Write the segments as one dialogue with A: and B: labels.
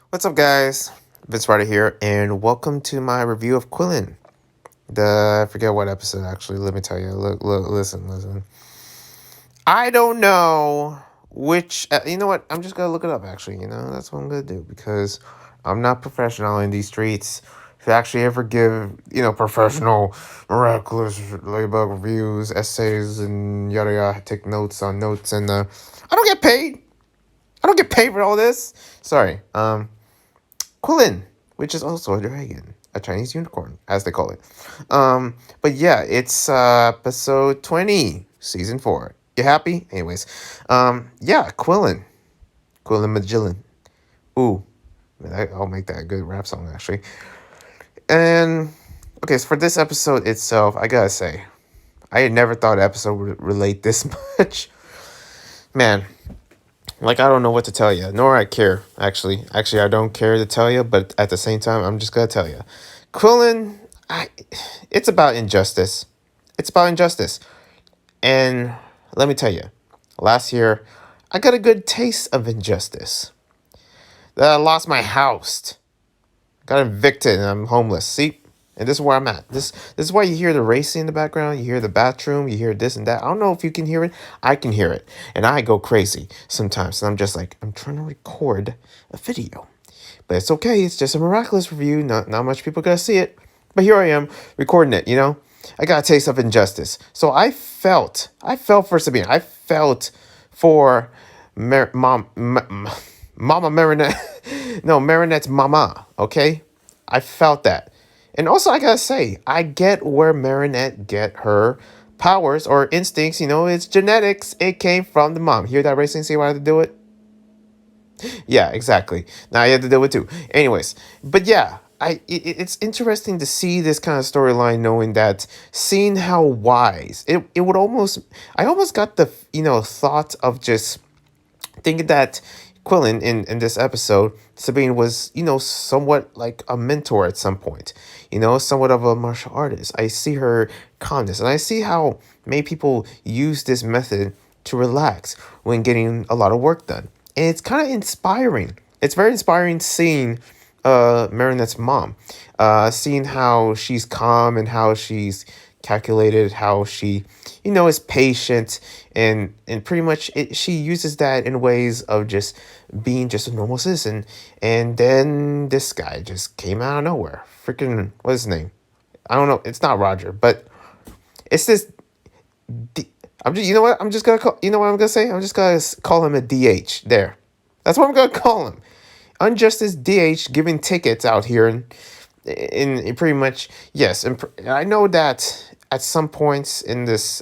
A: What's up, guys? Vince Ryder here, and welcome to my review of Qilin. I forget what episode actually. Let me tell you. Listen. I don't know which. You know what? I'm just gonna look it up. Actually, that's what I'm gonna do because I'm not professional in these streets to actually ever give professional miraculous ladybug reviews, essays, and yada yada. Take notes on notes, and I don't get paid. I don't get paid for all this. Sorry. Qilin, which is also a dragon, a Chinese unicorn, as they call it. But yeah, it's episode 20, season 4. You happy? Anyways, yeah, Qilin Magillan. Ooh, I'll make that a good rap song actually. And okay, so for this episode itself, I gotta say, I had never thought an episode would relate this much. Man, like, I don't know what to tell you, nor I care, actually. Actually, I don't care to tell you, but at the same time, I'm just going to tell you. Quillen, it's about injustice. It's about injustice. And let me tell you, last year, I got a good taste of injustice. That I lost my house. Got evicted and I'm homeless. See? And this is where I'm at. This is why you hear the racing in the background. You hear the bathroom. You hear this and that. I don't know if you can hear it. I can hear it. And I go crazy sometimes. And I'm just like, I'm trying to record a video. But it's okay. It's just a miraculous review. Not much people going to see it. But here I am recording it. I got a taste of injustice. So I felt for Sabine. I felt for Mama Marinette. No, Marinette's mama. Okay? I felt that. And also, I gotta say, I get where Marinette get her powers or instincts. It's genetics. It came from the mom. Hear that, racing? See why I had to do it? Yeah, exactly. Now I had to do it too. Anyways, but yeah, it's interesting to see this kind of storyline, knowing that, seeing how wise it would almost. I almost got the thought of just thinking that Quillen in this episode, Sabine was, somewhat like a mentor at some point, somewhat of a martial artist. I see her calmness, and I see how many people use this method to relax when getting a lot of work done. And it's kind of inspiring. It's very inspiring seeing Marinette's mom, seeing how she's calm and how she's calculated, how she is patient, and pretty much she uses that in ways of just being just a normal citizen. And then this guy just came out of nowhere. Freaking, what's his name? I don't know. It's not Roger, but it's this. I'm just, I'm just gonna call. You know what I'm gonna say? I'm just gonna call him a DH. There, that's what I'm gonna call him. Unjustice DH giving tickets out here, and in pretty much, yes. And I know that at some points in this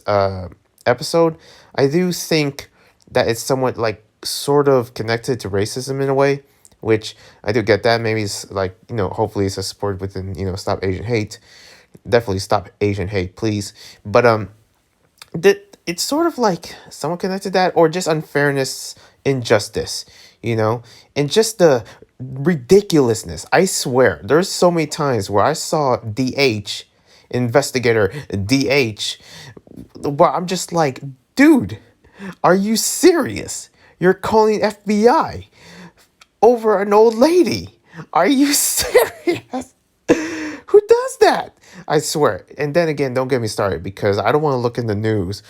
A: episode, I do think that it's somewhat like sort of connected to racism in a way, which I do get that. Maybe it's like, hopefully it's a support within, Stop Asian Hate. Definitely stop Asian hate, please. But it's sort of like somewhat connected to that, or just unfairness, injustice, and just the ridiculousness. I swear, there's so many times where I saw DH, investigator DH, where I'm just like, dude, are you serious? You're calling FBI over an old lady? Are you serious? Who does that? I swear. And then again, don't get me started, because I don't want to look in the news.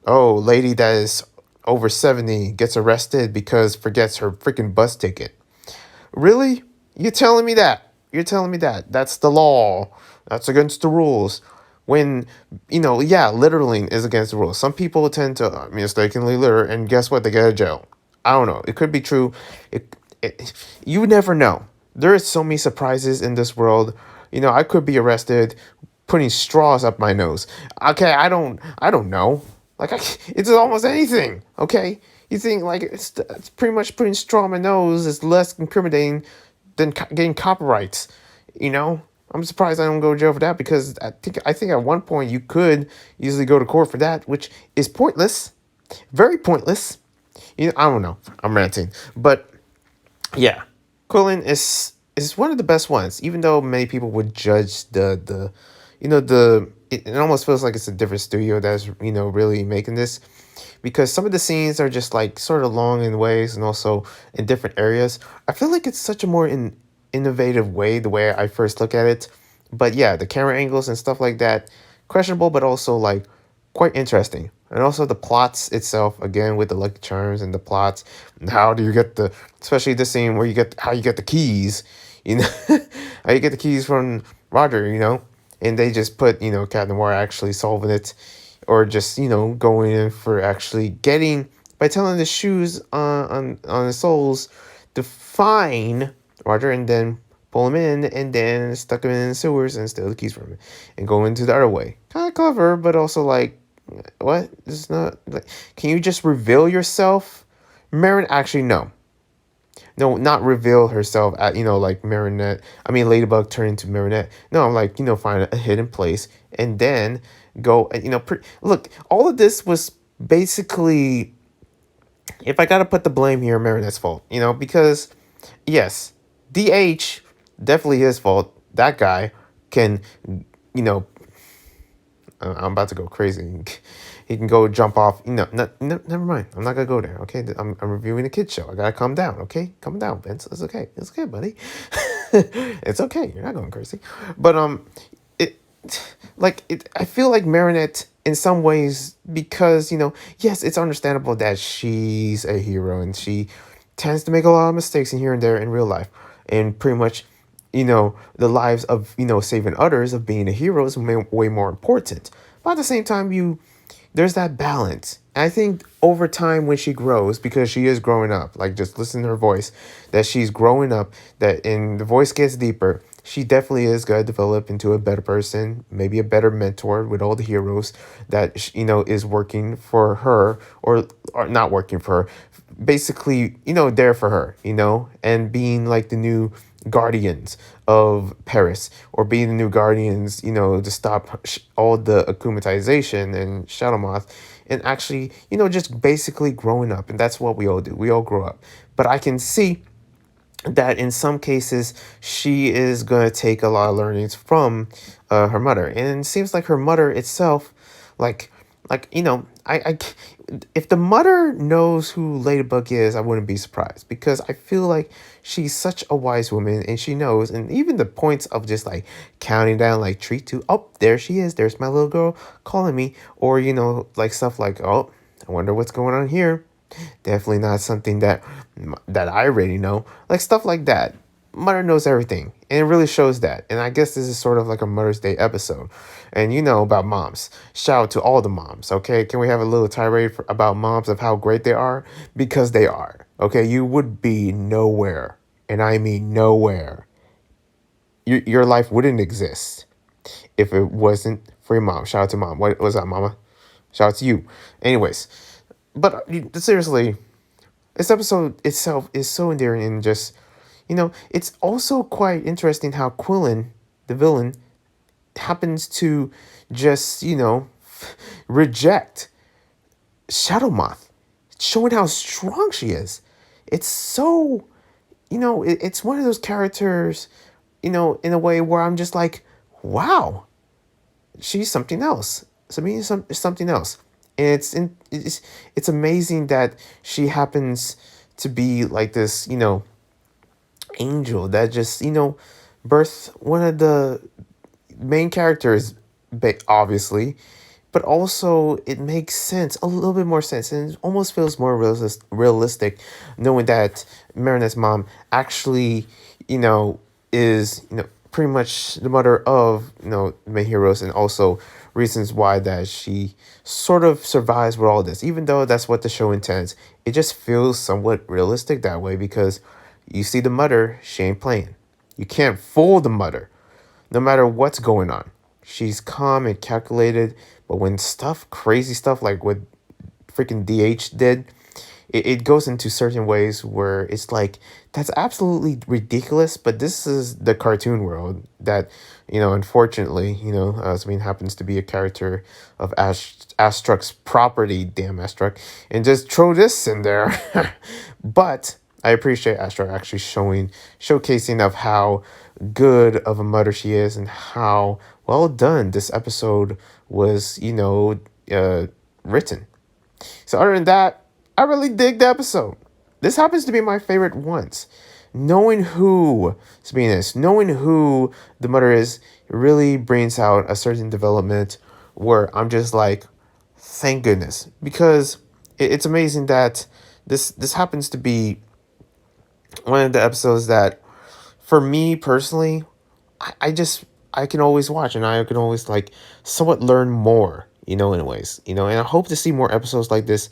A: Oh, lady that is over 70 gets arrested because forgets her freaking bus ticket. Really? You're telling me that? You're telling me that? That's the law. That's against the rules. When, yeah, littering is against the rules. Some people tend to mistakenly litter, and guess what? They go to jail. I don't know. It could be true. You never know. There is so many surprises in this world. I could be arrested putting straws up my nose. Okay, I don't know. Like, it's almost anything. Okay, you think like it's pretty much putting straw in my nose is less incriminating than getting copyrights. I'm surprised I don't go to jail for that, because I think at one point you could easily go to court for that, which is pointless, very pointless. I don't know. I'm ranting, but yeah, Quillen is one of the best ones, even though many people would judge the it almost feels like it's a different studio that's really making this, because some of the scenes are just like sort of long in ways and also in different areas. I feel like it's such a more innovative way, the way I first look at it. But yeah, the camera angles and stuff like that, questionable, but also like quite interesting. And also the plots itself, again with the Lucky Charms and the plots. And how do you get the, especially this scene where you get how you get the keys, you know, how you get the keys from Roger, and they just put Cat Noir actually solving it, or just going in for actually getting, by telling the shoes on the soles to find Roger and then pull him in and then stuck him in the sewers and steal the keys from him and go into the other way. Kind of clever, but also like, what? This is not like. Can you just reveal yourself? Marin, actually no. No, not reveal herself at like Marinette. I mean Ladybug turned into Marinette. No, I'm like find a hidden place and then go. Look, all of this was basically, if I gotta put the blame here, Marinette's fault. Because yes, DH definitely his fault. That guy can, you know, I'm about to go crazy. He can go jump off. No, never mind. I'm not gonna go there. Okay, I'm reviewing a kids show. I gotta calm down. Okay, calm down, Vince. It's okay. It's okay, buddy. It's okay. You're not going crazy. But it I feel like Marinette in some ways, because yes, it's understandable that she's a hero and she tends to make a lot of mistakes in here and there in real life, and pretty much the lives of saving others, of being a hero, is way more important. But at the same time, there's that balance. And I think over time, when she grows, because she is growing up, like just listen to her voice, that she's growing up, that and the voice gets deeper, she definitely is going to develop into a better person, maybe a better mentor with all the heroes that is working for her, or not working for her, basically there for her, and being like the new guardians of Paris, or being the new guardians, to stop all the akumatization and Shadow Moth, and actually, just basically growing up. And that's what we all do. We all grow up. But I can see that in some cases she is going to take a lot of learnings from her mother, and it seems like her mother itself, like I if the mother knows who Ladybug is, I wouldn't be surprised, because I feel like she's such a wise woman and she knows. And even the points of just like counting down, like 3, 2, oh, there she is, there's my little girl calling me, or like stuff like, oh, I wonder what's going on here. Definitely not something that I already know. Like stuff like that. Mother knows everything, and it really shows that. And I guess this is sort of like a Mother's Day episode. And about moms. Shout out to all the moms, okay? Can we have a little tirade about moms, of how great they are? Because they are, okay? You would be nowhere, and I mean nowhere. Your life wouldn't exist if it wasn't for your mom. Shout out to mom. What was that, mama? Shout out to you. Anyways, but seriously, this episode itself is so endearing, and just, it's also quite interesting how Qilin, the villain, happens to just, reject Shadow Moth, showing how strong she is. It's so, it's one of those characters, in a way where I'm just like, wow, she's something else. Something else. And it's amazing that she happens to be like this, angel that just, birthed one of the main characters, obviously, but also it makes sense, a little bit more sense, and it almost feels more realistic, knowing that Marinette's mom actually, is, pretty much the mother of, the main heroes, and also reasons why that she sort of survives with all this, even though that's what the show intends. It just feels somewhat realistic that way, because you see the mother, she ain't playing. You can't fool the mother, no matter what's going on. She's calm and calculated, but when crazy stuff like what freaking DH did, it goes into certain ways where it's like, that's absolutely ridiculous, but this is the cartoon world that, unfortunately, Asmin happens to be a character of Astruck's property, damn Astruck, and just throw this in there. But I appreciate Astro actually showcasing of how good of a mother she is and how well done this episode was, uh, written. So other than that, I really dig the episode. This happens to be my favorite ones. Knowing who Sabine is, knowing who the mother is, really brings out a certain development where I'm just like, thank goodness, because it's amazing that this happens to be one of the episodes that, for me personally, I just I can always watch and I can always like somewhat learn more, in ways, and I hope to see more episodes like this.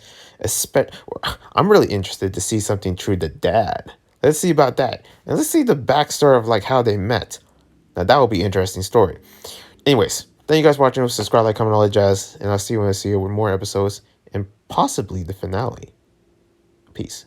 A: I'm really interested to see something true to Dad. Let's see about that, and let's see the backstory of like how they met. Now that will be an interesting story. Anyways, thank you guys for watching. Subscribe, like, comment, all that jazz, and I'll see you when I see you with more episodes and possibly the finale. Peace.